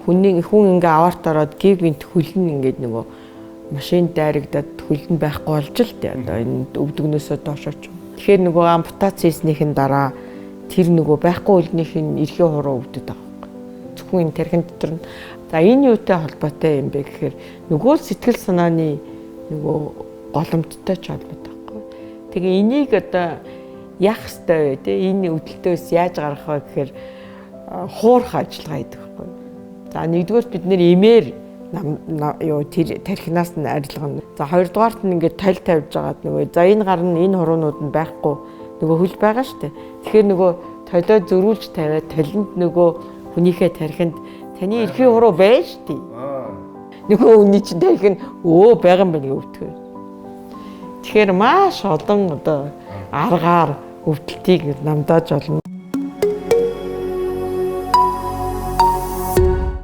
хүн ингээ аварт ороод гівгинт хөлн ингээд нөгөө машин дайрагдаад хөлн байхгүй болж л дээ. Одоо энэ өвдөгнөөсөө доошооч. Тэгэхээр нөгөө ампутац хийснийхэн дараа тэр нөгөө байхгүй хөлнийх нь эрхийн хуруу өвдөд байгаа. Зөвхөн энэ тархин дотор нь. За энэ юутай холбоотой юм бэ гэхээр нөгөө сэтгэл санааны нөгөө голомттой ч холбоотой байхгүй. Тэгээ энийг одоо яах ёстой вэ те? Энэ өвдөлтөөс яаж гарах вэ гэхээр хуурах ажиллагаа гэдэг байхгүй. За нэгдүгээр бид нэр имээр тэр тархинаас нь арилгана. За хоёрдугаарт нь ингээд таль тавьж байгаад нөгөө за энэ гар нь энэ хуруунууд нь байхгүй нөгөө хөл байгаа шүү дээ. Тэгэхээр нөгөө толио зөрүүлж тавиад талинд нөгөө хүнийхээ тархинд таны эрхийн хуруу байж дээ. Нөгөө хүний чинь тархин байгаа юм байна өвдгөө. Тэгэхээр маш олон одоо аргаар өвдөлтийг намдааж болно.